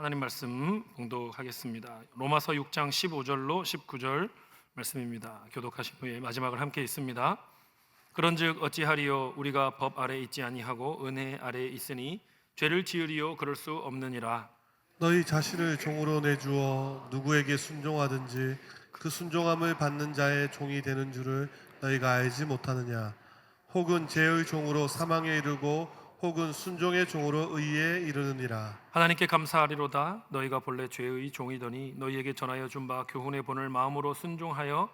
하나님 말씀 봉독하겠습니다. 로마서 6장 15절로 19절 말씀입니다. 교독하신 후에 마지막을 함께 읽습니다. 그런즉 어찌하리요 우리가 법 아래 있지 아니하고 은혜 아래 있으니 죄를 지으리요 그럴 수 없느니라. 너희 자신을 종으로 내주어 누구에게 순종하든지 그 순종함을 받는 자의 종이 되는 줄을 너희가 알지 못하느냐. 혹은 죄의 종으로 사망에 이르고 혹은 순종의 종으로 의에 이르느니라. 하나님께 감사하리로다. 너희가 본래 죄의 종이더니 너희에게 전하여 준 바 교훈의 본을 마음으로 순종하여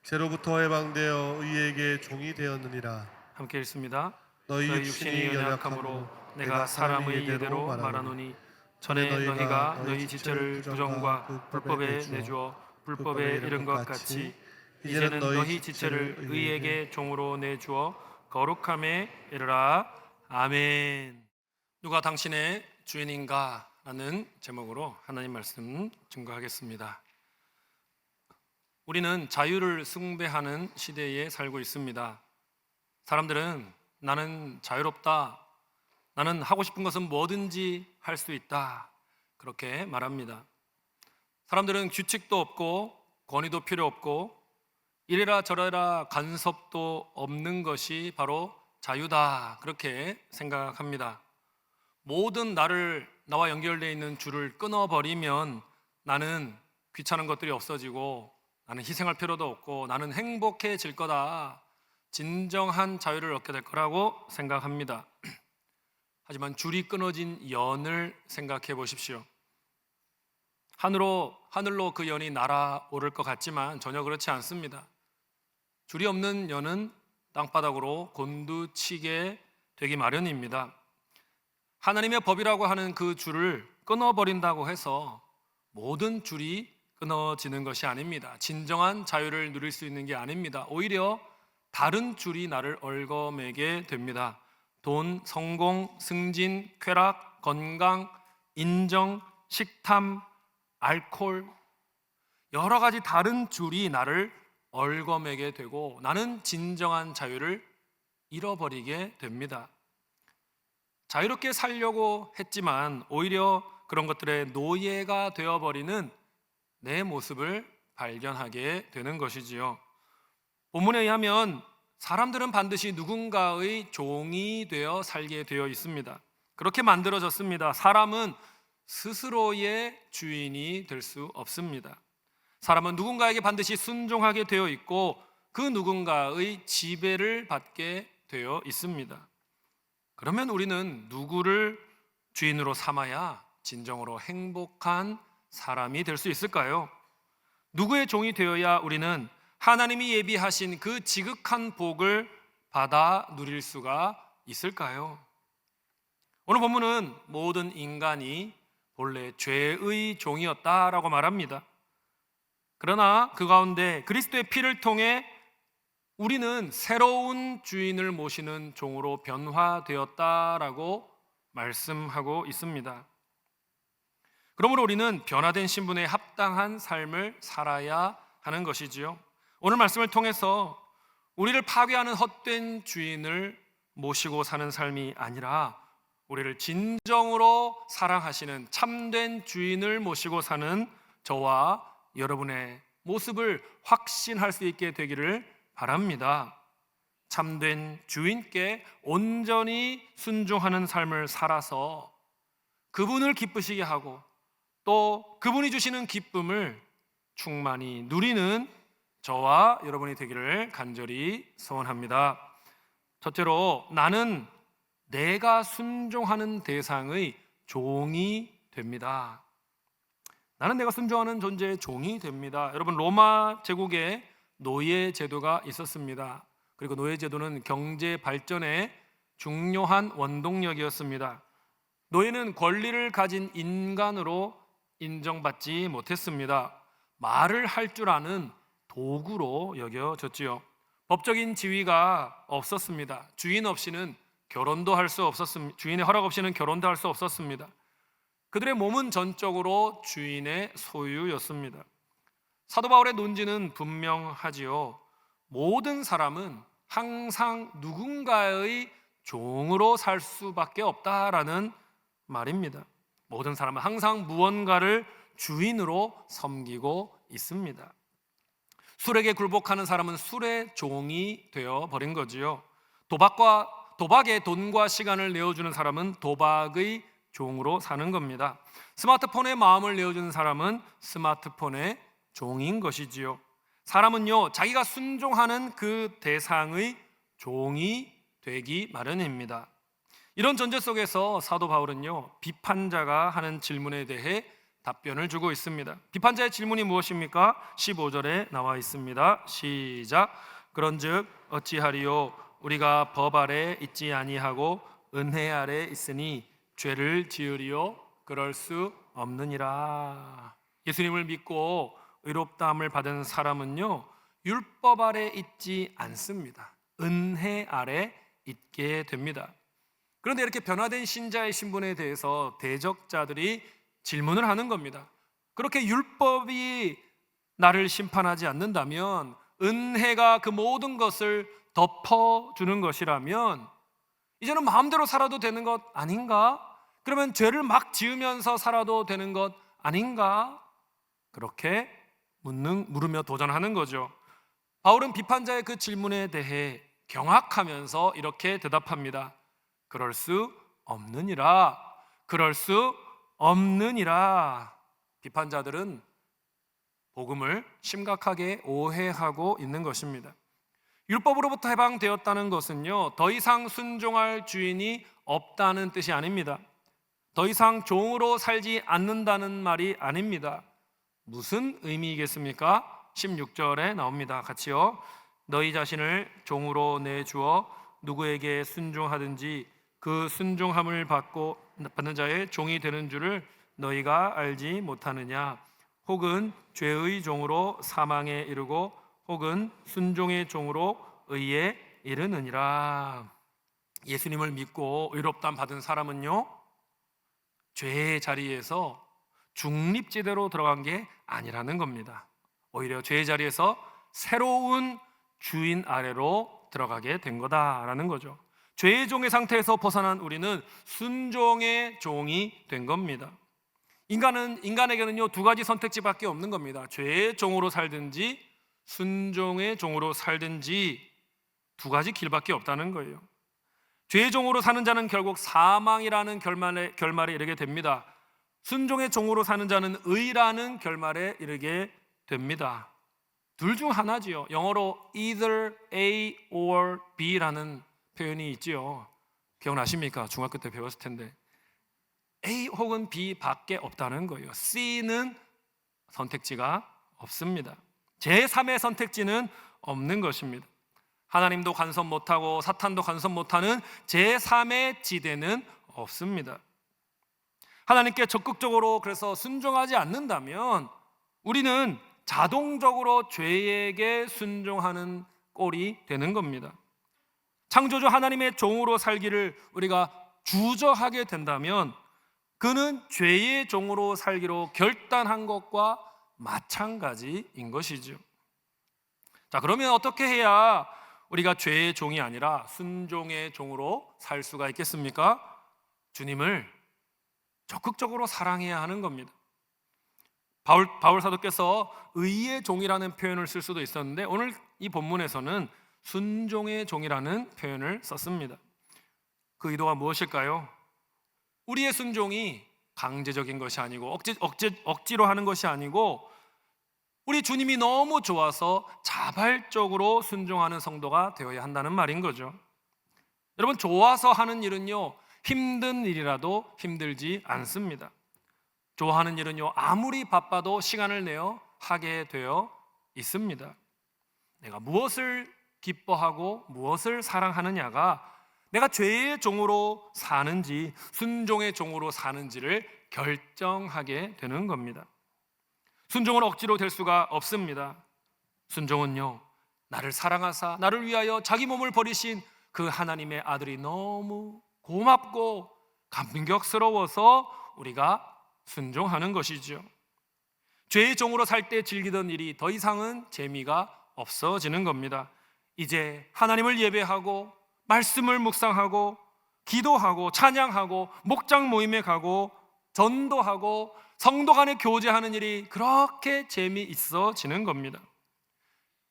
죄로부터 해방되어 의에게 종이 되었느니라. 함께 읽습니다. 너희 너희 육신이 육신이 연약함으로 내가 사람의 예대로 말하노니 전에 너희가 너희 지체를 부정과 불법에 내주어 불법에 이른 것 같이 이제는 너희 지체를 의에게 종으로 내주어 거룩함에 이르라. 아멘. 누가 당신의 주인인가? 라는 제목으로 하나님 말씀 증거하겠습니다. 우리는 자유를 숭배하는 시대에 살고 있습니다. 사람들은 나는 자유롭다, 나는 하고 싶은 것은 뭐든지 할 수 있다, 그렇게 말합니다. 사람들은 규칙도 없고 권위도 필요 없고 이래라 저래라 간섭도 없는 것이 바로 자유다, 그렇게 생각합니다. 모든 나와 연결되어 있는 줄을 끊어버리면 나는 귀찮은 것들이 없어지고 나는 희생할 필요도 없고 나는 행복해질 거다, 진정한 자유를 얻게 될 거라고 생각합니다. 하지만 줄이 끊어진 연을 생각해 보십시오. 하늘로 그 연이 날아오를 것 같지만 전혀 그렇지 않습니다. 줄이 없는 연은 땅바닥으로 곤두치게 되기 마련입니다. 하나님의 법이라고 하는 그 줄을 끊어버린다고 해서 모든 줄이 끊어지는 것이 아닙니다. 진정한 자유를 누릴 수 있는 게 아닙니다. 오히려 다른 줄이 나를 얽어매게 됩니다. 돈, 성공, 승진, 쾌락, 건강, 인정, 식탐, 알코올, 여러 가지 다른 줄이 나를 얽어매게 되고 나는 진정한 자유를 잃어버리게 됩니다. 자유롭게 살려고 했지만 오히려 그런 것들의 노예가 되어버리는 내 모습을 발견하게 되는 것이지요. 본문에 의하면 사람들은 반드시 누군가의 종이 되어 살게 되어 있습니다. 그렇게 만들어졌습니다. 사람은 스스로의 주인이 될 수 없습니다. 사람은 누군가에게 반드시 순종하게 되어 있고 그 누군가의 지배를 받게 되어 있습니다. 그러면 우리는 누구를 주인으로 삼아야 진정으로 행복한 사람이 될 수 있을까요? 누구의 종이 되어야 우리는 하나님이 예비하신 그 지극한 복을 받아 누릴 수가 있을까요? 오늘 본문은 모든 인간이 본래 죄의 종이었다라고 말합니다. 그러나 그 가운데 그리스도의 피를 통해 우리는 새로운 주인을 모시는 종으로 변화되었다라고 말씀하고 있습니다. 그러므로 우리는 변화된 신분에 합당한 삶을 살아야 하는 것이지요. 오늘 말씀을 통해서 우리를 파괴하는 헛된 주인을 모시고 사는 삶이 아니라 우리를 진정으로 사랑하시는 참된 주인을 모시고 사는 저와 여러분의 모습을 확신할 수 있게 되기를 바랍니다. 참된 주인께 온전히 순종하는 삶을 살아서 그분을 기쁘시게 하고 또 그분이 주시는 기쁨을 충만히 누리는 저와 여러분이 되기를 간절히 소원합니다. 첫째로, 나는 내가 순종하는 대상의 종이 됩니다. 나는 내가 순종하는 존재의 종이 됩니다. 여러분, 로마 제국에 노예 제도가 있었습니다. 그리고 노예 제도는 경제 발전의 중요한 원동력이었습니다. 노예는 권리를 가진 인간으로 인정받지 못했습니다. 말을 할 줄 아는 도구로 여겨졌지요. 법적인 지위가 없었습니다. 주인 없이는 결혼도 할 수 없었습니다. 주인의 허락 없이는 결혼도 할 수 없었습니다. 그들의 몸은 전적으로 주인의 소유였습니다. 사도 바울의 논지는 분명하지요. 모든 사람은 항상 누군가의 종으로 살 수밖에 없다라는 말입니다. 모든 사람은 항상 무언가를 주인으로 섬기고 있습니다. 술에게 굴복하는 사람은 술의 종이 되어 버린 거지요. 도박에 돈과 시간을 내어주는 사람은 도박의 종으로 사는 겁니다. 스마트폰에 마음을 내어주는 사람은 스마트폰의 종인 것이지요. 사람은요, 자기가 순종하는 그 대상의 종이 되기 마련입니다. 이런 전제 속에서 사도 바울은요, 비판자가 하는 질문에 대해 답변을 주고 있습니다. 비판자의 질문이 무엇입니까? 15절에 나와 있습니다. 시작. 그런즉 어찌하리요? 우리가 법 아래 있지 아니하고 은혜 아래 있으니 죄를 지으리요? 그럴 수 없느니라. 예수님을 믿고 의롭다함을 받은 사람은요, 율법 아래 있지 않습니다. 은혜 아래 있게 됩니다. 그런데 이렇게 변화된 신자의 신분에 대해서 대적자들이 질문을 하는 겁니다. 그렇게 율법이 나를 심판하지 않는다면, 은혜가 그 모든 것을 덮어주는 것이라면 이제는 마음대로 살아도 되는 것 아닌가? 그러면 죄를 막 지으면서 살아도 되는 것 아닌가? 그렇게 물으며 도전하는 거죠. 바울은 비판자의 그 질문에 대해 경악하면서 이렇게 대답합니다. 그럴 수 없느니라. 그럴 수 없느니라. 비판자들은 복음을 심각하게 오해하고 있는 것입니다. 율법으로부터 해방되었다는 것은요, 더 이상 순종할 주인이 없다는 뜻이 아닙니다. 더 이상 종으로 살지 않는다는 말이 아닙니다. 무슨 의미이겠습니까? 16절에 나옵니다. 같이요. 너희 자신을 종으로 내주어 누구에게 순종하든지 그 순종함을 받는 자의 종이 되는 줄을 너희가 알지 못하느냐? 혹은 죄의 종으로 사망에 이르고 혹은 순종의 종으로 의에 이르느니라. 예수님을 믿고 의롭다함 받은 사람은요, 죄의 자리에서 중립지대로 들어간 게 아니라는 겁니다. 오히려 죄의 자리에서 새로운 주인 아래로 들어가게 된 거다라는 거죠. 죄의 종의 상태에서 벗어난 우리는 순종의 종이 된 겁니다. 인간에게는요, 두 가지 선택지밖에 없는 겁니다. 죄의 종으로 살든지 순종의 종으로 살든지 두 가지 길밖에 없다는 거예요. 죄의 종으로 사는 자는 결국 사망이라는 결말에 이르게 됩니다. 순종의 종으로 사는 자는 의라는 결말에 이르게 됩니다. 둘 중 하나지요. 영어로 either A or B라는 표현이 있지요. 기억나십니까? 중학교 때 배웠을 텐데 A 혹은 B 밖에 없다는 거예요. C는 선택지가 없습니다. 제3의 선택지는 없는 것입니다. 하나님도 간섭 못하고 사탄도 간섭 못하는 제3의 지대는 없습니다. 하나님께 적극적으로 그래서 순종하지 않는다면 우리는 자동적으로 죄에게 순종하는 꼴이 되는 겁니다. 창조주 하나님의 종으로 살기를 우리가 주저하게 된다면 그는 죄의 종으로 살기로 결단한 것과 마찬가지인 것이죠. 자, 그러면 어떻게 해야 우리가 죄의 종이 아니라 순종의 종으로 살 수가 있겠습니까? 주님을 적극적으로 사랑해야 하는 겁니다. 바울 사도께서 의의 종이라는 표현을 쓸 수도 있었는데 오늘 이 본문에서는 순종의 종이라는 표현을 썼습니다. 그 의도가 무엇일까요? 우리의 순종이 강제적인 것이 아니고 억지로 하는 것이 아니고 우리 주님이 너무 좋아서 자발적으로 순종하는 성도가 되어야 한다는 말인 거죠. 여러분, 좋아서 하는 일은요, 힘든 일이라도 힘들지 않습니다. 좋아하는 일은요, 아무리 바빠도 시간을 내어 하게 되어 있습니다. 내가 무엇을 기뻐하고 무엇을 사랑하느냐가 내가 죄의 종으로 사는지 순종의 종으로 사는지를 결정하게 되는 겁니다. 순종은 억지로 될 수가 없습니다. 순종은요, 나를 사랑하사 나를 위하여 자기 몸을 버리신 그 하나님의 아들이 너무 고맙고 감격스러워서 우리가 순종하는 것이죠. 죄의 종으로 살 때 즐기던 일이 더 이상은 재미가 없어지는 겁니다. 이제 하나님을 예배하고 말씀을 묵상하고 기도하고 찬양하고 목장 모임에 가고 전도하고 성도 간에 교제하는 일이 그렇게 재미있어지는 겁니다.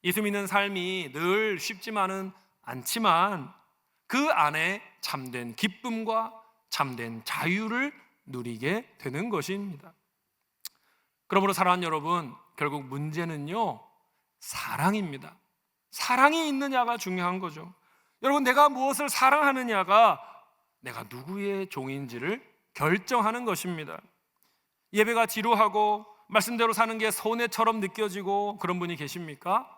예수 믿는 삶이 늘 쉽지만은 않지만 그 안에 참된 기쁨과 참된 자유를 누리게 되는 것입니다. 그러므로 사랑하는 여러분, 결국 문제는요, 사랑입니다. 사랑이 있느냐가 중요한 거죠. 여러분, 내가 무엇을 사랑하느냐가 내가 누구의 종인지를 결정하는 것입니다. 예배가 지루하고 말씀대로 사는 게 손해처럼 느껴지고 그런 분이 계십니까?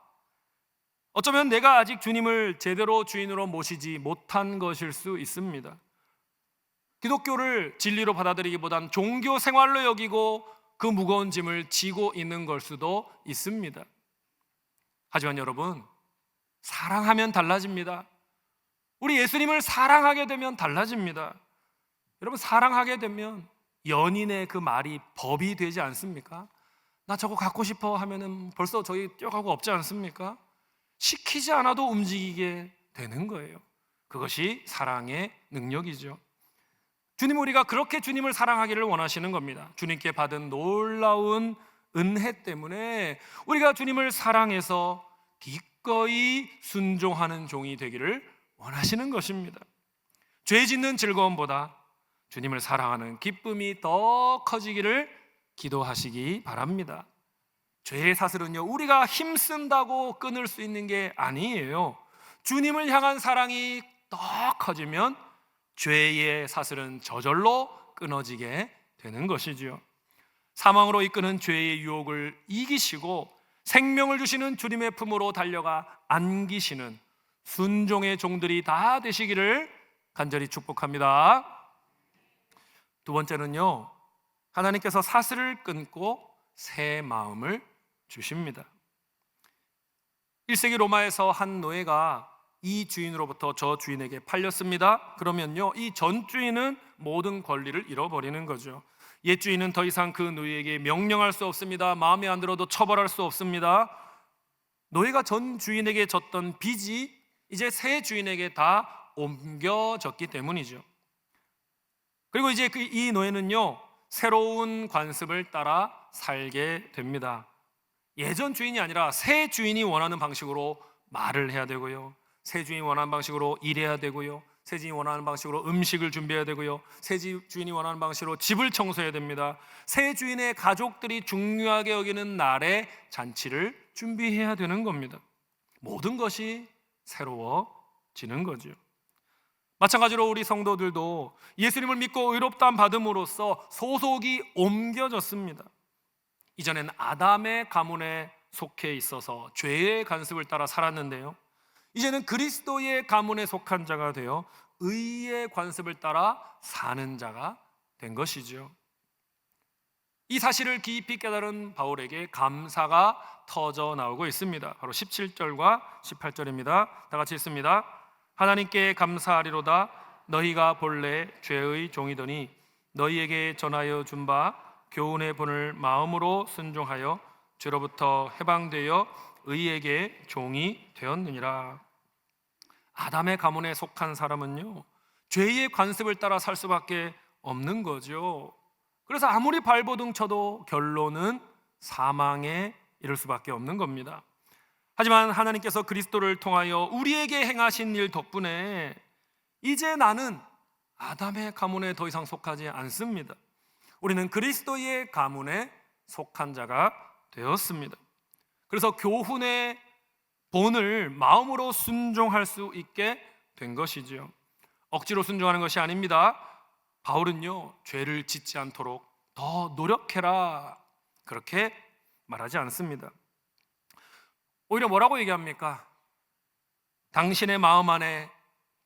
어쩌면 내가 아직 주님을 제대로 주인으로 모시지 못한 것일 수 있습니다. 기독교를 진리로 받아들이기보단 종교 생활로 여기고 그 무거운 짐을 지고 있는 걸 수도 있습니다. 하지만 여러분, 사랑하면 달라집니다. 우리 예수님을 사랑하게 되면 달라집니다. 여러분, 사랑하게 되면 연인의 그 말이 법이 되지 않습니까? 나 저거 갖고 싶어 하면은 벌써 저희 뛰어가고 없지 않습니까? 시키지 않아도 움직이게 되는 거예요. 그것이 사랑의 능력이죠. 주님, 우리가 그렇게 주님을 사랑하기를 원하시는 겁니다. 주님께 받은 놀라운 은혜 때문에 우리가 주님을 사랑해서 기꺼이 순종하는 종이 되기를 원하시는 것입니다. 죄 짓는 즐거움보다 주님을 사랑하는 기쁨이 더 커지기를 기도하시기 바랍니다. 죄의 사슬은요, 우리가 힘쓴다고 끊을 수 있는 게 아니에요. 주님을 향한 사랑이 더 커지면 죄의 사슬은 저절로 끊어지게 되는 것이지요. 사망으로 이끄는 죄의 유혹을 이기시고 생명을 주시는 주님의 품으로 달려가 안기시는 순종의 종들이 다 되시기를 간절히 축복합니다. 두 번째는요, 하나님께서 사슬을 끊고 새 마음을 주십니다. 1세기 로마에서 한 노예가 이 주인으로부터 저 주인에게 팔렸습니다. 그러면요, 이 전 주인은 모든 권리를 잃어버리는 거죠. 옛 주인은 더 이상 그 노예에게 명령할 수 없습니다. 마음에 안 들어도 처벌할 수 없습니다. 노예가 전 주인에게 졌던 빚이 이제 새 주인에게 다 옮겨졌기 때문이죠. 그리고 이제 이 노예는요, 새로운 관습을 따라 살게 됩니다. 예전 주인이 아니라 새 주인이 원하는 방식으로 말을 해야 되고요, 새 주인이 원하는 방식으로 일해야 되고요, 새 주인이 원하는 방식으로 음식을 준비해야 되고요, 새 주인이 원하는 방식으로 집을 청소해야 됩니다. 새 주인의 가족들이 중요하게 여기는 날에 잔치를 준비해야 되는 겁니다. 모든 것이 새로워지는 거죠. 마찬가지로 우리 성도들도 예수님을 믿고 의롭다함 받음으로써 소속이 옮겨졌습니다. 이전엔 아담의 가문에 속해 있어서 죄의 관습을 따라 살았는데요, 이제는 그리스도의 가문에 속한 자가 되어 의의 관습을 따라 사는 자가 된 것이죠. 이 사실을 깊이 깨달은 바울에게 감사가 터져 나오고 있습니다. 바로 17절과 18절입니다. 다 같이 읽습니다. 하나님께 감사하리로다. 너희가 본래 죄의 종이더니 너희에게 전하여 준 바 교훈의 본을 마음으로 순종하여 죄로부터 해방되어 의에게 종이 되었느니라. 아담의 가문에 속한 사람은요, 죄의 관습을 따라 살 수밖에 없는 거죠. 그래서 아무리 발버둥 쳐도 결론은 사망에 이를 수밖에 없는 겁니다. 하지만 하나님께서 그리스도를 통하여 우리에게 행하신 일 덕분에 이제 나는 아담의 가문에 더 이상 속하지 않습니다. 우리는 그리스도의 가문에 속한 자가 되었습니다. 그래서 교훈의 본을 마음으로 순종할 수 있게 된 것이죠. 억지로 순종하는 것이 아닙니다. 바울은요, 죄를 짓지 않도록 더 노력해라, 그렇게 말하지 않습니다. 오히려 뭐라고 얘기합니까? 당신의 마음 안에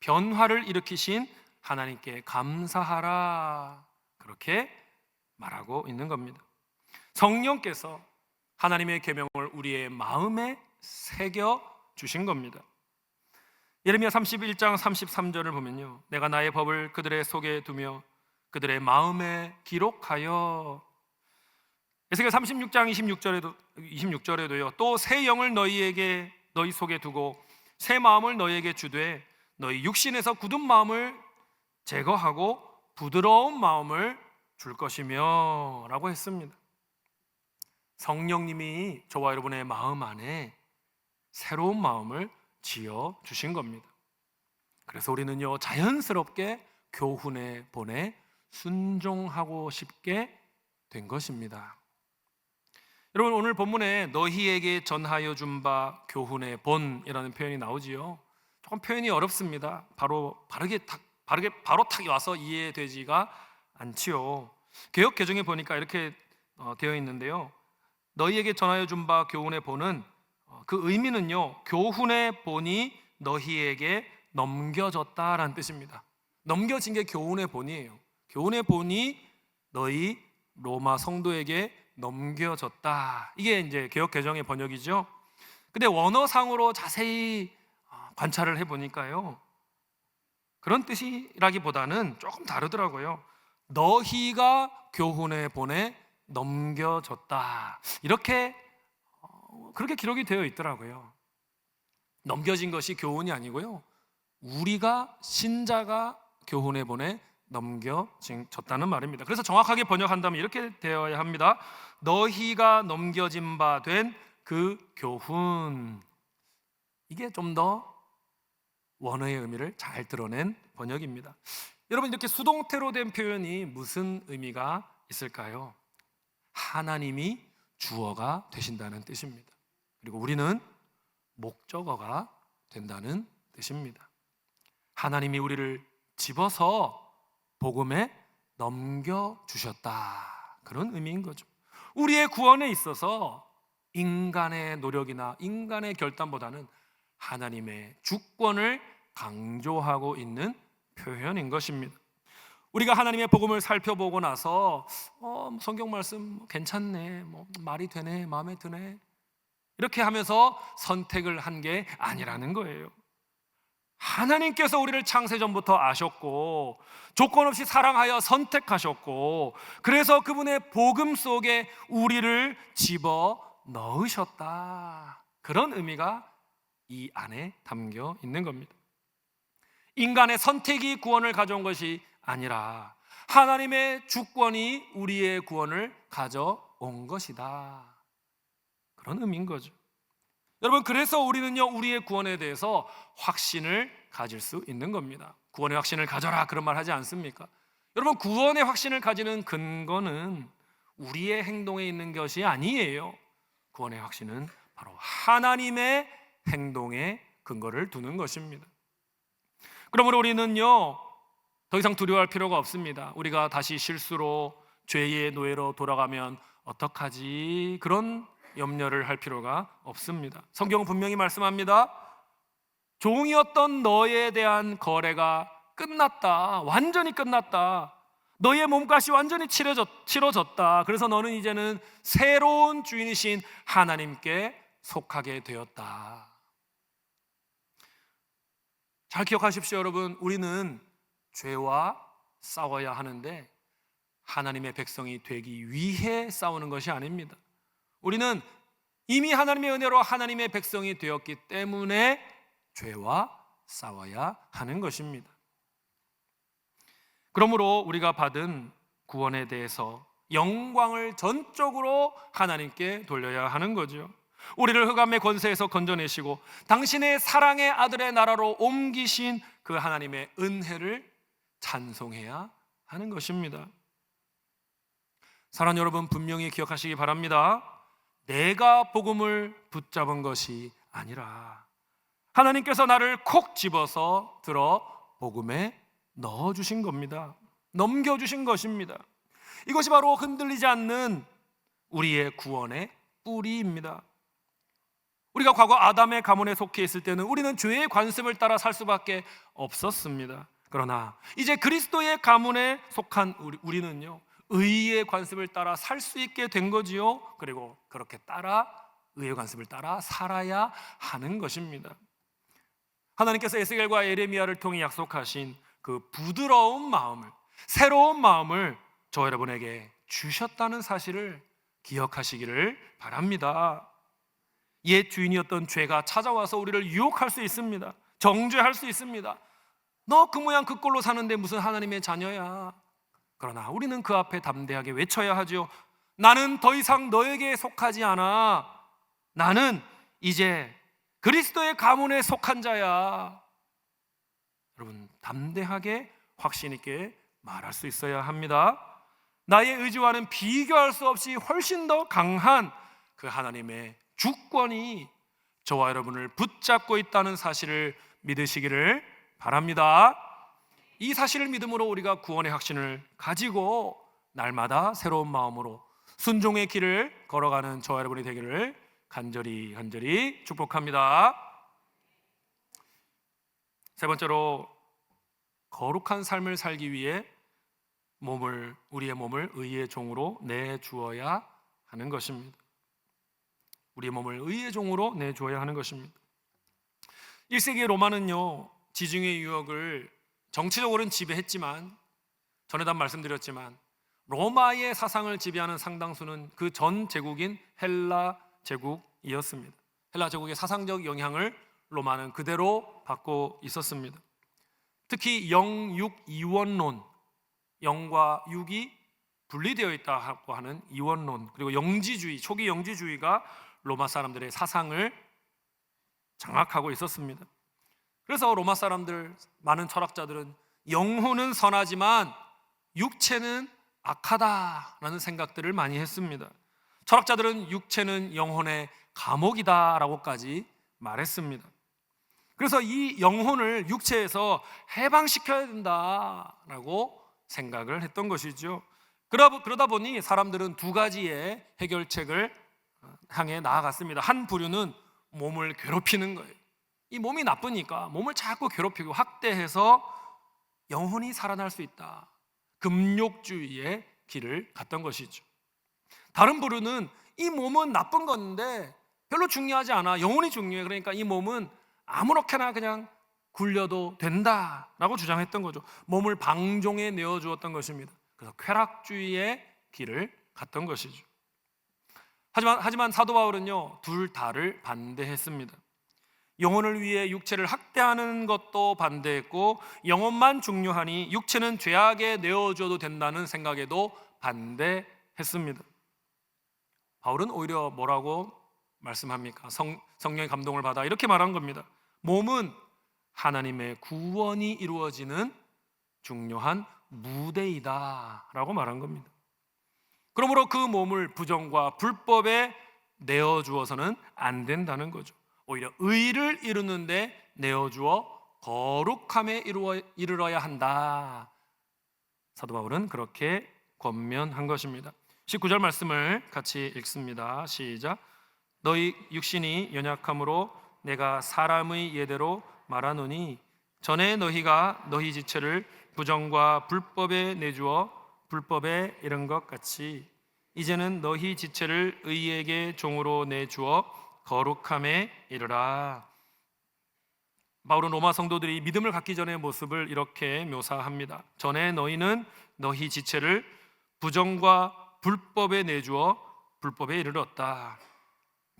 변화를 일으키신 하나님께 감사하라, 그렇게 말하고 있는 겁니다. 성령께서 하나님의 계명을 우리의 마음에 새겨 주신 겁니다. 예레미야 31장 33절을 보면요, 내가 나의 법을 그들의 속에 두며 그들의 마음에 기록하여. 에스겔 36장 26절에도요, 또 새 영을 너희 속에 두고 새 마음을 너희에게 주되 너희 육신에서 굳은 마음을 제거하고 부드러운 마음을 줄 것이며 라고 했습니다. 성령님이 저와 여러분의 마음 안에 새로운 마음을 지어 주신 겁니다. 그래서 우리는요, 자연스럽게 교훈의 본에 순종하고 싶게 된 것입니다. 여러분, 오늘 본문에 너희에게 전하여 준 바 교훈의 본이라는 표현이 나오지요. 조금 표현이 어렵습니다. 바로 탁 와서 이해되지가 않지요. 개역 개정에 보니까 이렇게 되어 있는데요. 너희에게 전하여 준 바 교훈의 본은 그 의미는요, 교훈의 본이 너희에게 넘겨졌다라는 뜻입니다. 넘겨진 게 교훈의 본이에요. 교훈의 본이 너희 로마 성도에게 넘겨졌다. 이게 이제 개역 개정의 번역이죠. 근데 원어상으로 자세히 관찰을 해보니까요, 그런 뜻이라기보다는 조금 다르더라고요. 너희가 교훈의 본에 넘겨졌다, 이렇게 그렇게 기록이 되어 있더라고요. 넘겨진 것이 교훈이 아니고요, 우리가 신자가 교훈의 본에 넘겨졌다는 말입니다. 그래서 정확하게 번역한다면 이렇게 되어야 합니다. 너희가 넘겨진 바 된 그 교훈. 이게 좀 더 원어의 의미를 잘 드러낸 번역입니다. 여러분, 이렇게 수동태로 된 표현이 무슨 의미가 있을까요? 하나님이 주어가 되신다는 뜻입니다. 그리고 우리는 목적어가 된다는 뜻입니다. 하나님이 우리를 집어서 복음에 넘겨주셨다, 그런 의미인 거죠. 우리의 구원에 있어서 인간의 노력이나 인간의 결단보다는 하나님의 주권을 강조하고 있는 표현인 것입니다. 우리가 하나님의 복음을 살펴보고 나서 성경 말씀 괜찮네, 말이 되네, 마음에 드네, 이렇게 하면서 선택을 한 게 아니라는 거예요. 하나님께서 우리를 창세전부터 아셨고 조건 없이 사랑하여 선택하셨고, 그래서 그분의 복음 속에 우리를 집어 넣으셨다, 그런 의미가 이 안에 담겨 있는 겁니다. 인간의 선택이 구원을 가져온 것이 아니라 하나님의 주권이 우리의 구원을 가져온 것이다, 그런 의미인 거죠. 여러분, 그래서 우리는요, 우리의 구원에 대해서 확신을 가질 수 있는 겁니다. 구원의 확신을 가져라, 그런 말 하지 않습니까? 여러분, 구원의 확신을 가지는 근거는 우리의 행동에 있는 것이 아니에요. 구원의 확신은 바로 하나님의 행동에 근거를 두는 것입니다. 그러므로 우리는요, 더 이상 두려워할 필요가 없습니다. 우리가 다시 실수로 죄의 노예로 돌아가면 어떡하지, 그런 염려를 할 필요가 없습니다. 성경은 분명히 말씀합니다. 종이었던 너에 대한 거래가 끝났다, 완전히 끝났다. 너의 몸값이 완전히 치러졌다. 그래서 너는 이제는 새로운 주인이신 하나님께 속하게 되었다. 잘 기억하십시오, 여러분. 우리는 죄와 싸워야 하는데 하나님의 백성이 되기 위해 싸우는 것이 아닙니다. 우리는 이미 하나님의 은혜로 하나님의 백성이 되었기 때문에 죄와 싸워야 하는 것입니다. 그러므로 우리가 받은 구원에 대해서 영광을 전적으로 하나님께 돌려야 하는 거죠. 우리를 흑암의 권세에서 건져내시고 당신의 사랑의 아들의 나라로 옮기신 그 하나님의 은혜를 찬송해야 하는 것입니다. 사랑하는 여러분, 분명히 기억하시기 바랍니다. 내가 복음을 붙잡은 것이 아니라 하나님께서 나를 콕 집어서 들어 복음에 넣어주신 겁니다. 넘겨주신 것입니다. 이것이 바로 흔들리지 않는 우리의 구원의 뿌리입니다. 우리가 과거 아담의 가문에 속해 있을 때는 우리는 죄의 관습을 따라 살 수밖에 없었습니다. 그러나 이제 그리스도의 가문에 속한 우리는요, 의의 관습을 따라 살 수 있게 된 거지요. 그리고 그렇게 따라 의의 관습을 따라 살아야 하는 것입니다. 하나님께서 에스겔과 예레미야를 통해 약속하신 그 부드러운 마음을, 새로운 마음을 저 여러분에게 주셨다는 사실을 기억하시기를 바랍니다. 옛 주인이었던 죄가 찾아와서 우리를 유혹할 수 있습니다. 정죄할 수 있습니다. 너 그 모양 그 꼴로 사는데 무슨 하나님의 자녀야, 그러나 우리는 그 앞에 담대하게 외쳐야 하죠. 나는 더 이상 너에게 속하지 않아. 나는 이제 그리스도의 가문에 속한 자야. 여러분, 담대하게 확신 있게 말할 수 있어야 합니다. 나의 의지와는 비교할 수 없이 훨씬 더 강한 그 하나님의 주권이 저와 여러분을 붙잡고 있다는 사실을 믿으시기를 바랍니다. 이 사실을 믿음으로 우리가 구원의 확신을 가지고 날마다 새로운 마음으로 순종의 길을 걸어가는 저와 여러분이 되기를 간절히 축복합니다. 세 번째로, 거룩한 삶을 살기 위해 우리의 몸을 의의 종으로 내주어야 하는 것입니다. 우리의 몸을 의의 종으로 내주어야 하는 것입니다. 1세기의 로마는요, 지중해 유역을 정치적으로는 지배했지만, 전에도 말씀드렸지만 로마의 사상을 지배하는 상당수는 그 전 제국인 헬라 제국이었습니다. 헬라 제국의 사상적 영향을 로마는 그대로 받고 있었습니다. 특히 영육이원론, 영과 육이 분리되어 있다고 하는 이원론, 그리고 영지주의, 초기 영지주의가 로마 사람들의 사상을 장악하고 있었습니다. 그래서 로마 사람들, 많은 철학자들은 영혼은 선하지만 육체는 악하다라는 생각들을 많이 했습니다. 철학자들은 육체는 영혼의 감옥이다라고까지 말했습니다. 그래서 이 영혼을 육체에서 해방시켜야 된다라고 생각을 했던 것이죠. 그러다 보니 사람들은 두 가지의 해결책을 향해 나아갔습니다. 한 부류는 몸을 괴롭히는 거예요. 이 몸이 나쁘니까 몸을 자꾸 괴롭히고 학대해서 영혼이 살아날 수 있다, 금욕주의의 길을 갔던 것이죠. 다른 부류는 이 몸은 나쁜 건데 별로 중요하지 않아, 영혼이 중요해, 그러니까 이 몸은 아무렇게나 그냥 굴려도 된다라고 주장했던 거죠. 몸을 방종에 내어주었던 것입니다. 그래서 쾌락주의의 길을 갔던 것이죠. 하지만 사도 바울은요, 둘 다를 반대했습니다. 영혼을 위해 육체를 학대하는 것도 반대했고, 영혼만 중요하니 육체는 죄악에 내어줘도 된다는 생각에도 반대했습니다. 바울은 오히려 뭐라고 말씀합니까? 성령의 감동을 받아 이렇게 말한 겁니다. 몸은 하나님의 구원이 이루어지는 중요한 무대이다 라고 말한 겁니다. 그러므로 그 몸을 부정과 불법에 내어주어서는 안 된다는 거죠. 오히려 의를 이루는데 내어주어 거룩함에 이르러야 한다. 사도 바울은 그렇게 권면한 것입니다. 19절 말씀을 같이 읽습니다. 시작. 너희 육신이 연약함으로 내가 사람의 예대로 말하노니 전에 너희가 너희 지체를 부정과 불법에 내주어 불법에 이른 것 같이 이제는 너희 지체를 의에게 종으로 내주어 거룩함에 이르라. 바울은 로마 성도들이 믿음을 갖기 전의 모습을 이렇게 묘사합니다. 전에 너희는 너희 지체를 부정과 불법에 내주어 불법에 이르렀다.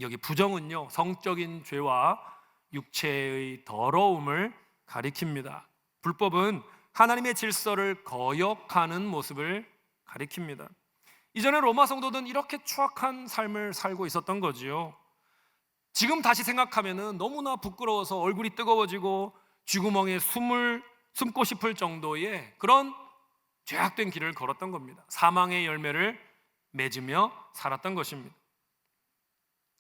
여기 부정은요, 성적인 죄와 육체의 더러움을 가리킵니다. 불법은 하나님의 질서를 거역하는 모습을 가리킵니다. 이전에 로마 성도들은 이렇게 추악한 삶을 살고 있었던 거지요. 지금 다시 생각하면 너무나 부끄러워서 얼굴이 뜨거워지고 쥐구멍에 숨고 싶을 정도의 그런 죄악된 길을 걸었던 겁니다. 사망의 열매를 맺으며 살았던 것입니다.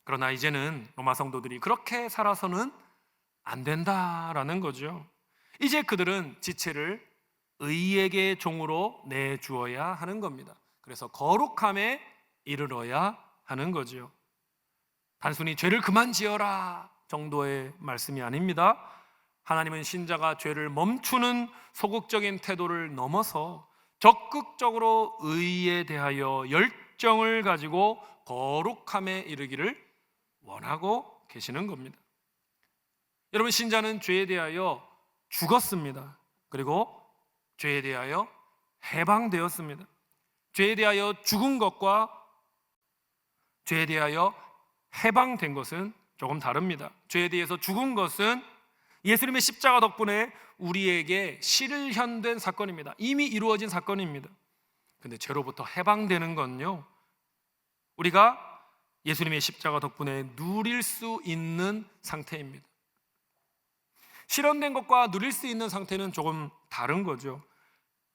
그러나 이제는 로마 성도들이 그렇게 살아서는 안 된다라는 거죠. 이제 그들은 지체를 의에게 종으로 내주어야 하는 겁니다. 그래서 거룩함에 이르러야 하는 거죠. 단순히 죄를 그만 지어라 정도의 말씀이 아닙니다. 하나님은 신자가 죄를 멈추는 소극적인 태도를 넘어서 적극적으로 의에 대하여 열정을 가지고 거룩함에 이르기를 원하고 계시는 겁니다. 여러분, 신자는 죄에 대하여 죽었습니다. 그리고 죄에 대하여 해방되었습니다. 죄에 대하여 죽은 것과 죄에 대하여 해방된 것은 조금 다릅니다. 죄에 대해서 죽은 것은 예수님의 십자가 덕분에 우리에게 실현된 사건입니다. 이미 이루어진 사건입니다. 근데 죄로부터 해방되는 건요, 우리가 예수님의 십자가 덕분에 누릴 수 있는 상태입니다. 실현된 것과 누릴 수 있는 상태는 조금 다른 거죠.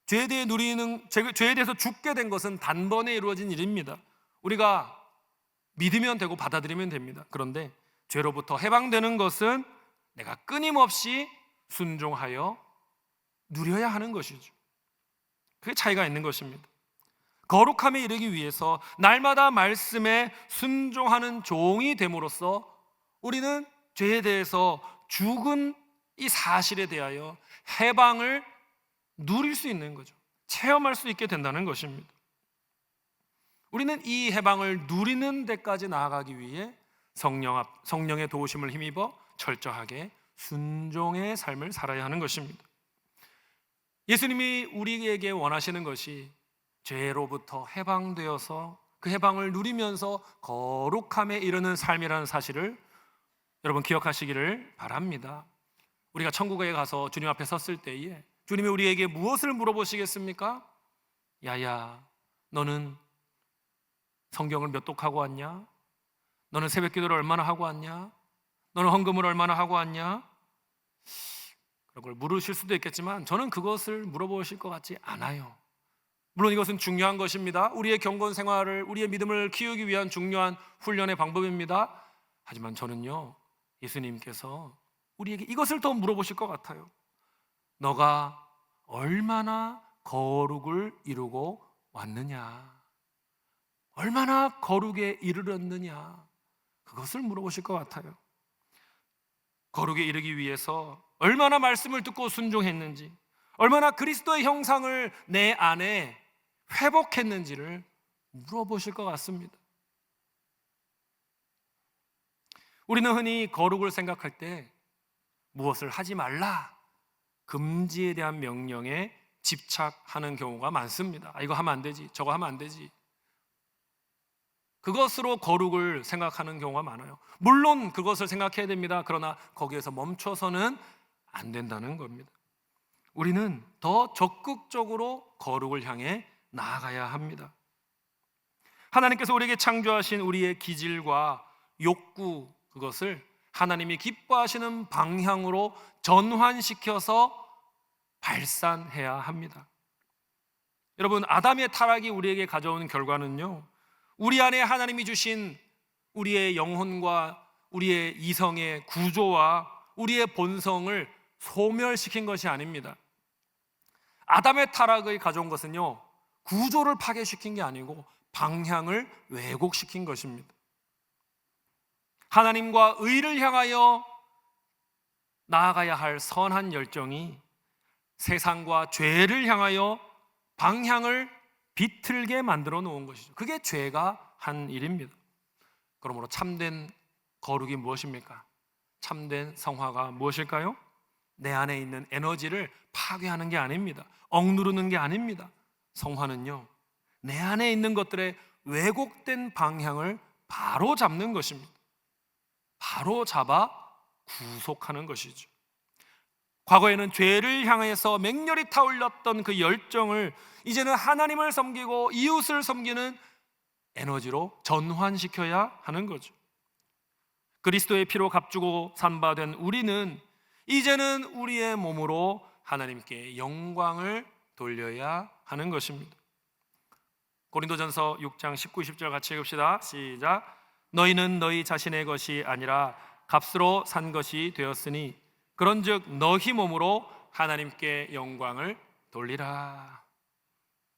죄에 대해서 죽게 된 것은 단번에 이루어진 일입니다. 우리가 믿으면 되고 받아들이면 됩니다. 그런데 죄로부터 해방되는 것은 내가 끊임없이 순종하여 누려야 하는 것이죠. 그게 차이가 있는 것입니다. 거룩함에 이르기 위해서 날마다 말씀에 순종하는 종이 됨으로써 우리는 죄에 대해서 죽은 이 사실에 대하여 해방을 누릴 수 있는 거죠. 체험할 수 있게 된다는 것입니다. 우리는 이 해방을 누리는 데까지 나아가기 위해 성령의 도우심을 힘입어 철저하게 순종의 삶을 살아야 하는 것입니다. 예수님이 우리에게 원하시는 것이 죄로부터 해방되어서 그 해방을 누리면서 거룩함에 이르는 삶이라는 사실을 여러분 기억하시기를 바랍니다. 우리가 천국에 가서 주님 앞에 섰을 때에 주님이 우리에게 무엇을 물어보시겠습니까? 야야, 너는 성경을 몇 독하고 왔냐? 너는 새벽 기도를 얼마나 하고 왔냐? 너는 헌금을 얼마나 하고 왔냐? 그런 걸 물으실 수도 있겠지만 저는 그것을 물어보실 것 같지 않아요. 물론 이것은 중요한 것입니다. 우리의 경건 생활을, 우리의 믿음을 키우기 위한 중요한 훈련의 방법입니다. 하지만 저는요, 예수님께서 우리에게 이것을 더 물어보실 것 같아요. 너가 얼마나 거룩을 이루고 왔느냐? 얼마나 거룩에 이르렀느냐? 그것을 물어보실 것 같아요. 거룩에 이르기 위해서 얼마나 말씀을 듣고 순종했는지, 얼마나 그리스도의 형상을 내 안에 회복했는지를 물어보실 것 같습니다. 우리는 흔히 거룩을 생각할 때 무엇을 하지 말라, 금지에 대한 명령에 집착하는 경우가 많습니다. 이거 하면 안 되지, 저거 하면 안 되지. 그것으로 거룩을 생각하는 경우가 많아요. 물론 그것을 생각해야 됩니다. 그러나 거기에서 멈춰서는 안 된다는 겁니다. 우리는 더 적극적으로 거룩을 향해 나아가야 합니다. 하나님께서 우리에게 창조하신 우리의 기질과 욕구, 그것을 하나님이 기뻐하시는 방향으로 전환시켜서 발산해야 합니다. 여러분, 아담의 타락이 우리에게 가져온 결과는요, 우리 안에 하나님이 주신 우리의 영혼과 우리의 이성의 구조와 우리의 본성을 소멸시킨 것이 아닙니다. 아담의 타락을 가져온 것은요, 구조를 파괴시킨 게 아니고 방향을 왜곡시킨 것입니다. 하나님과 의를 향하여 나아가야 할 선한 열정이 세상과 죄를 향하여 방향을 비틀게 만들어 놓은 것이죠. 그게 죄가 한 일입니다. 그러므로 참된 거룩이 무엇입니까? 참된 성화가 무엇일까요? 내 안에 있는 에너지를 파괴하는 게 아닙니다. 억누르는 게 아닙니다. 성화는요, 내 안에 있는 것들의 왜곡된 방향을 바로 잡는 것입니다. 바로 잡아 구속하는 것이죠. 과거에는 죄를 향해서 맹렬히 타올렸던 그 열정을 이제는 하나님을 섬기고 이웃을 섬기는 에너지로 전환시켜야 하는 거죠. 그리스도의 피로 값주고 산바된 우리는 이제는 우리의 몸으로 하나님께 영광을 돌려야 하는 것입니다. 고린도전서 6장 19, 20절 같이 읽읍시다. 시작. 너희는 너희 자신의 것이 아니라 값으로 산 것이 되었으니 그런즉 너희 몸으로 하나님께 영광을 돌리라.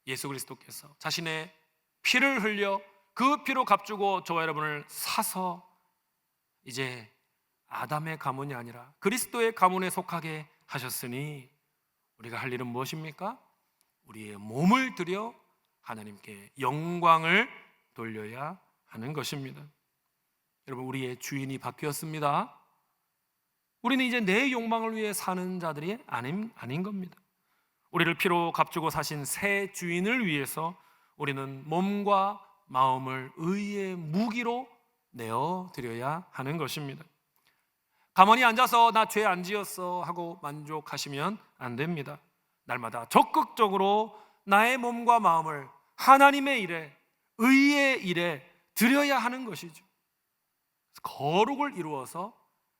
예수 그리스도께서 자신의 피를 흘려 그 피로 값주고 저와 여러분을 사서 이제 아담의 가문이 아니라 그리스도의 가문에 속하게 하셨으니 우리가 할 일은 무엇입니까? 우리의 몸을 들여 하나님께 영광을 돌려야 하는 것입니다. 여러분, 우리의 주인이 바뀌었습니다. 우리는 이제 내 욕망을 위해 사는 자들이 아닌 겁니다. 우리를 피로 값주고 사신 새 주인을 위해서 우리는 몸과 마음을 의의 무기로 내어드려야 하는 것입니다. 가만히 앉아서 나 죄 안 지었어 하고 만족하시면 안 됩니다. 날마다 적극적으로 나의 몸과 마음을 하나님의 일에, 의의 일에 드려야 하는 것이죠. 거룩을 이루어서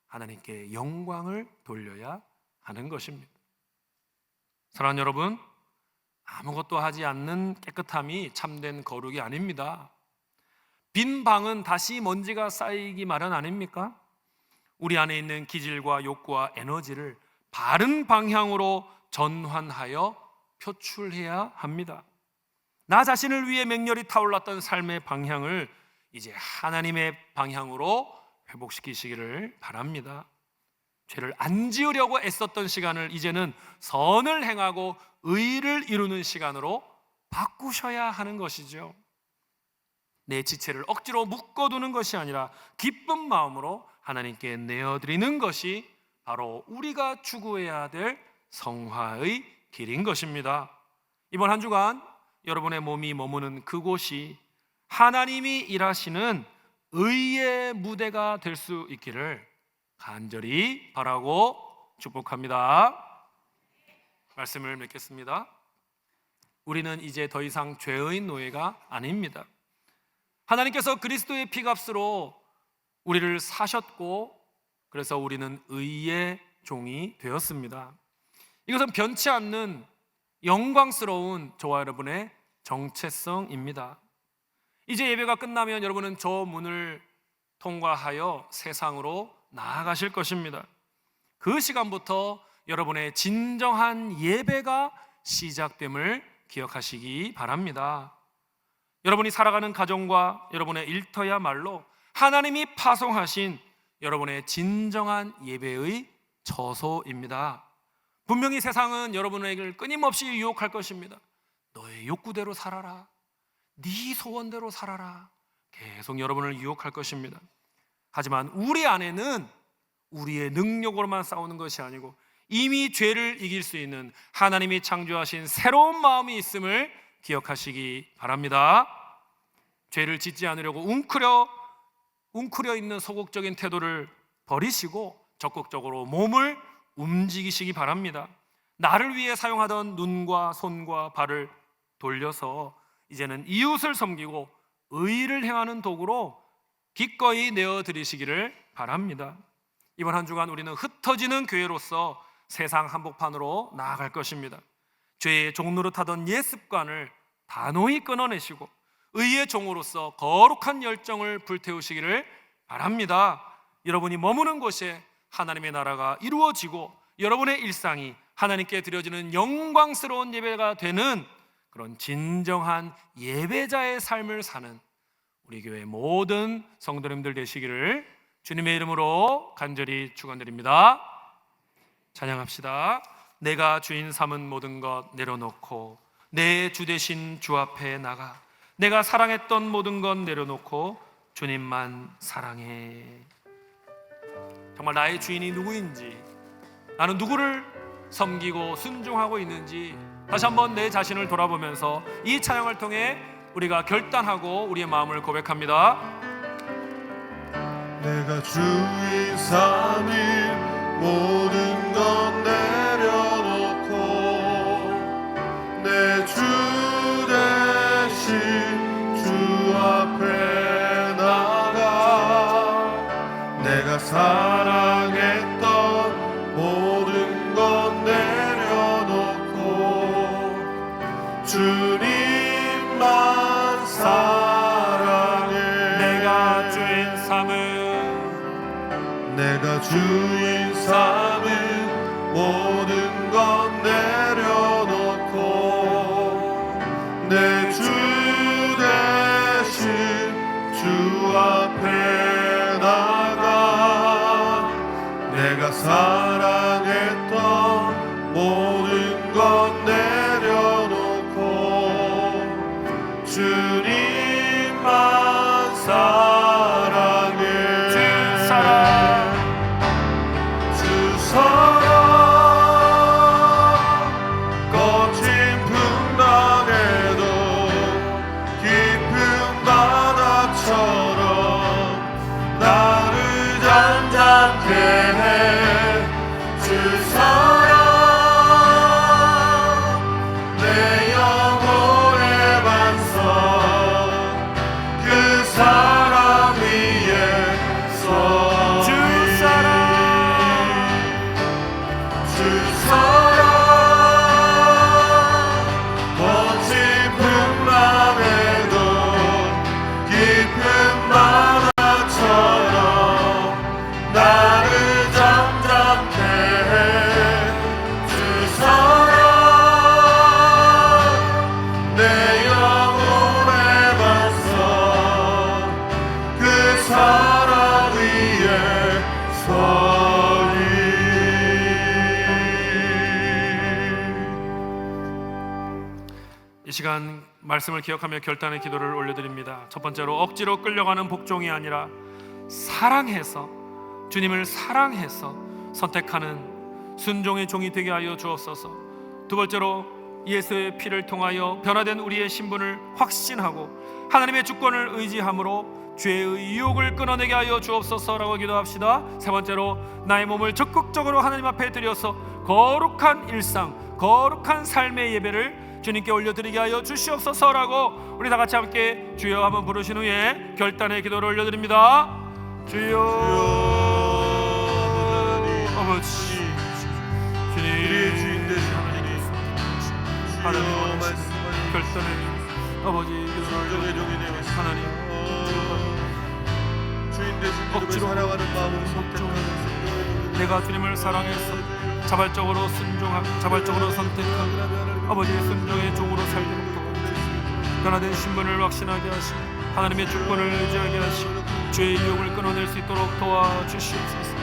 하나님께 영광을 돌려야 하는 것입니다. 사랑하는 여러분, 아무것도 하지 않는 깨끗함이 참된 거룩이 아닙니다. 빈 방은 다시 먼지가 쌓이기 마련 아닙니까? 우리 안에 있는 기질과 욕구와 에너지를 바른 방향으로 전환하여 표출해야 합니다. 나 자신을 위해 맹렬히 타올랐던 삶의 방향을 이제 하나님의 방향으로 회복시키시기를 바랍니다. 죄를 안 지으려고 애썼던 시간을 이제는 선을 행하고 의를 이루는 시간으로 바꾸셔야 하는 것이죠. 내 지체를 억지로 묶어두는 것이 아니라 기쁜 마음으로 하나님께 내어드리는 것이 바로 우리가 추구해야 될 성화의 길인 것입니다. 이번 한 주간 여러분의 몸이 머무는 그곳이 하나님이 일하시는 의의 무대가 될 수 있기를 간절히 바라고 축복합니다. 말씀을 맺겠습니다. 우리는 이제 더 이상 죄의 노예가 아닙니다. 하나님께서 그리스도의 피값으로 우리를 사셨고, 그래서 우리는 의의 종이 되었습니다. 이것은 변치 않는 영광스러운 저와 여러분의 정체성입니다. 이제 예배가 끝나면 여러분은 저 문을 통과하여 세상으로 나아가실 것입니다. 그 시간부터 여러분의 진정한 예배가 시작됨을 기억하시기 바랍니다. 여러분이 살아가는 가정과 여러분의 일터야말로 하나님이 파송하신 여러분의 진정한 예배의 처소입니다. 분명히 세상은 여러분에게 끊임없이 유혹할 것입니다. 너의 욕구대로 살아라, 네 소원대로 살아라, 계속 여러분을 유혹할 것입니다. 하지만 우리 안에는 우리의 능력으로만 싸우는 것이 아니고 이미 죄를 이길 수 있는 하나님이 창조하신 새로운 마음이 있음을 기억하시기 바랍니다. 죄를 짓지 않으려고 웅크려 있는 소극적인 태도를 버리시고 적극적으로 몸을 움직이시기 바랍니다. 나를 위해 사용하던 눈과 손과 발을 돌려서 이제는 이웃을 섬기고 의를 행하는 도구로 기꺼이 내어드리시기를 바랍니다. 이번 한 주간 우리는 흩어지는 교회로서 세상 한복판으로 나아갈 것입니다. 죄의 종노릇하던 옛 습관을 단호히 끊어내시고 의의 종으로서 거룩한 열정을 불태우시기를 바랍니다. 여러분이 머무는 곳에 하나님의 나라가 이루어지고 여러분의 일상이 하나님께 드려지는 영광스러운 예배가 되는 그런 진정한 예배자의 삶을 사는 우리 교회 모든 성도님들 되시기를 주님의 이름으로 간절히 축원드립니다. 찬양합시다. 내가 주인 삼은 모든 것 내려놓고 내 주 되신 주 앞에 나가 내가 사랑했던 모든 것 내려놓고 주님만 사랑해. 정말 나의 주인이 누구인지, 나는 누구를 섬기고 순종하고 있는지 다시 한번 내 자신을 돌아보면서 이 찬양을 통해 우리가 결단하고 우리의 마음을 고백합니다. 내가 주인 삼은 모든 것 내려놓고 내 주 대신 주 앞에 나가 내가 사랑했던 모든 것 내려놓고 주님만 사랑해. 내가 주인 삼은 모든 것 내려놓고 내 주 대신 주 앞에 나가 내가 사랑했던 모든 것 내려놓고 주님만 사랑해. 주 사랑 거친 풍랑에도 깊은 바다처럼 나를 잠잠케 해. 주 사랑 시간 말씀을 기억하며 결단의 기도를 올려드립니다. 첫 번째로 억지로 끌려가는 복종이 아니라 사랑해서, 주님을 사랑해서 선택하는 순종의 종이 되게 하여 주옵소서. 두 번째로 예수의 피를 통하여 변화된 우리의 신분을 확신하고 하나님의 주권을 의지함으로 죄의 유혹을 끊어내게 하여 주옵소서라고 기도합시다. 세 번째로 나의 몸을 적극적으로 하나님 앞에 드려서 거룩한 일상, 거룩한 삶의 예배를 주님께 올려드리게 하여 주시옵소서라고 우리 다 같이 함께 주여 한번 부르신 후에 결단의 기도를 올려드립니다. 주여 아버지, 주님 우리의 주인 되신 하나님 주여 원하시는 결단의 아버지 순종의 종이 되어 하나님 주인 되신 믿음을 억지로 살아가는 마음으로 선택하는 순종의 종이 내가 주님을 사랑해서 자발적으로 순종하고 자발적으로 선택하고 아버지의 순종의 종으로 살도록 도와주시고 변화된 신분을 확신하게 하시고 하나님의 주권을 의지하게 하시고 죄의 유혹을 끊어낼 수 있도록 도와주시옵소서.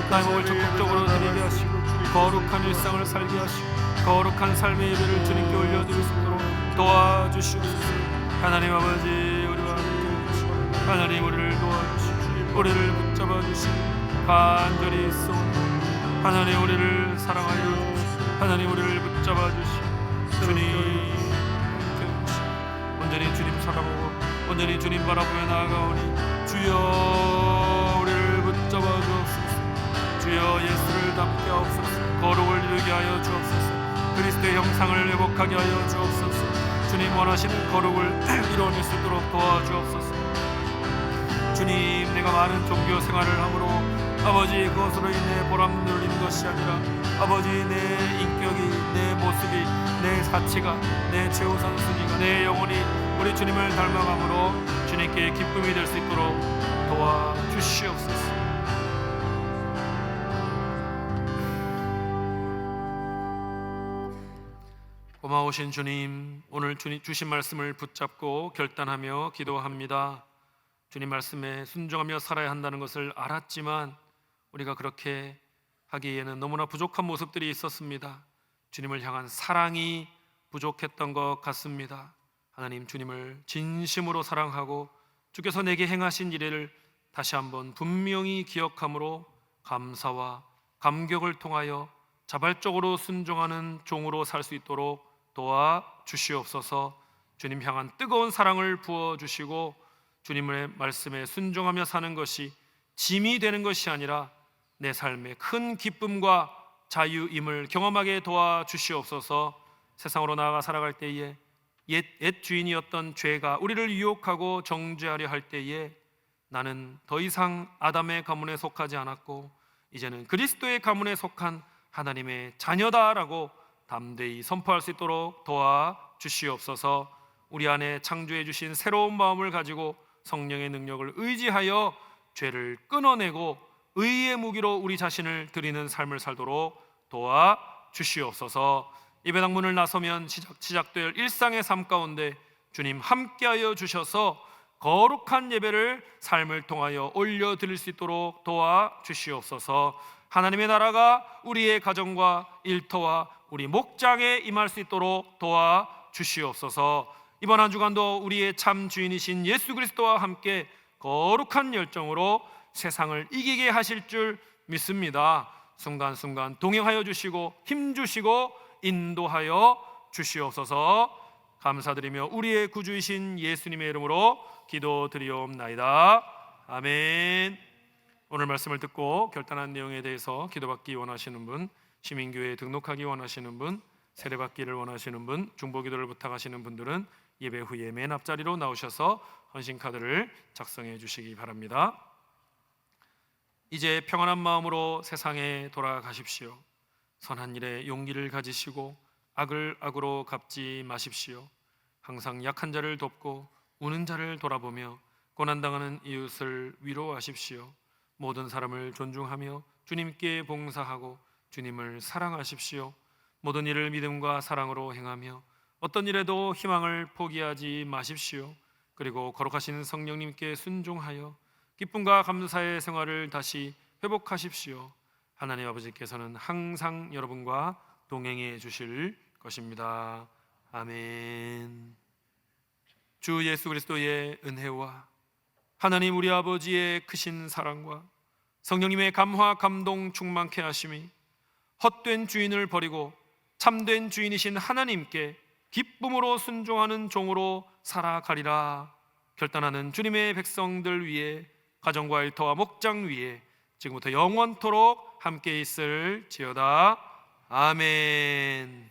나의 몸을 적극적으로 드리게 하시고 거룩한 일상을 살게 하시고 거룩한 삶의 예배를 주님께 올려드릴 수 있도록 도와주시옵소서. 하나님 아버지, 우리와 함께 하시고 하나님 우리를 도와주시고 우리를 붙잡아 주시고 간절히 쏘는 하나님 우리를 사랑하여 주시고 하나님 우리를 붙잡아 주시고 주님 온전히 주님 살아보고 온전히 주님 바라보며 나아가오니 주여 우리를 붙잡아 주옵소서. 주여 예수를 닮게 하옵소서. 거룩을 이루게 하여 주옵소서. 그리스도의 형상을 회복하게 하여 주옵소서. 주님 원하시는 거룩을 이루어낼 수 있도록 도와주옵소서. 주님, 내가 많은 종교 생활을 함으로 아버지 그것으로 인해 보람 누리는 것이 아니라 아버지 내 인격이, 내 모습이, 내 사치가, 내 최우선 순위가, 내 영혼이 우리 주님을 닮아감으로 주님께 기쁨이 될 수 있도록 도와주시옵소서. 고마우신 주님, 오늘 주님 주신 말씀을 붙잡고 결단하며 기도합니다. 주님 말씀에 순종하며 살아야 한다는 것을 알았지만 우리가 그렇게 하기에는 너무나 부족한 모습들이 있었습니다. 주님을 향한 사랑이 부족했던 것 같습니다. 하나님, 주님을 진심으로 사랑하고 주께서 내게 행하신 일을 다시 한번 분명히 기억함으로 감사와 감격을 통하여 자발적으로 순종하는 종으로 살 수 있도록 도와주시옵소서. 주님 향한 뜨거운 사랑을 부어주시고 주님의 말씀에 순종하며 사는 것이 짐이 되는 것이 아니라 내 삶의 큰 기쁨과 자유임을 경험하게 도와주시옵소서. 세상으로 나아가 살아갈 때에 옛 주인이었던 죄가 우리를 유혹하고 정죄하려 할 때에 나는 더 이상 아담의 가문에 속하지 않았고 이제는 그리스도의 가문에 속한 하나님의 자녀다라고 담대히 선포할 수 있도록 도와주시옵소서. 우리 안에 창조해 주신 새로운 마음을 가지고 성령의 능력을 의지하여 죄를 끊어내고 의의 무기로 우리 자신을 드리는 삶을 살도록 도와주시옵소서. 예배당 문을 나서면 시작될 일상의 삶 가운데 주님 함께하여 주셔서 거룩한 예배를 삶을 통하여 올려드릴 수 있도록 도와주시옵소서. 하나님의 나라가 우리의 가정과 일터와 우리 목장에 임할 수 있도록 도와주시옵소서. 이번 한 주간도 우리의 참 주인이신 예수 그리스도와 함께 거룩한 열정으로 세상을 이기게 하실 줄 믿습니다. 순간순간 동행하여 주시고 힘주시고 인도하여 주시옵소서. 감사드리며 우리의 구주이신 예수님의 이름으로 기도드리옵나이다. 아멘. 오늘 말씀을 듣고 결단한 내용에 대해서 기도받기 원하시는 분, 시민교회에 등록하기 원하시는 분, 세례받기를 원하시는 분, 중보기도를 부탁하시는 분들은 예배 후에 맨 앞자리로 나오셔서 헌신카드를 작성해 주시기 바랍니다. 이제 평안한 마음으로 세상에 돌아가십시오. 선한 일에 용기를 가지시고 악을 악으로 갚지 마십시오. 항상 약한 자를 돕고 우는 자를 돌아보며 고난당하는 이웃을 위로하십시오. 모든 사람을 존중하며 주님께 봉사하고 주님을 사랑하십시오. 모든 일을 믿음과 사랑으로 행하며 어떤 일에도 희망을 포기하지 마십시오. 그리고 거룩하신 성령님께 순종하여 기쁨과 감사의 생활을 다시 회복하십시오. 하나님 아버지께서는 항상 여러분과 동행해 주실 것입니다. 아멘. 주 예수 그리스도의 은혜와 하나님 우리 아버지의 크신 사랑과 성령님의 감화 감동 충만케 하심이 헛된 주인을 버리고 참된 주인이신 하나님께 기쁨으로 순종하는 종으로 살아가리라 결단하는 주님의 백성들 위에 가정과 일터와 목장 위에 지금부터 영원토록 함께 있을지어다. 아멘.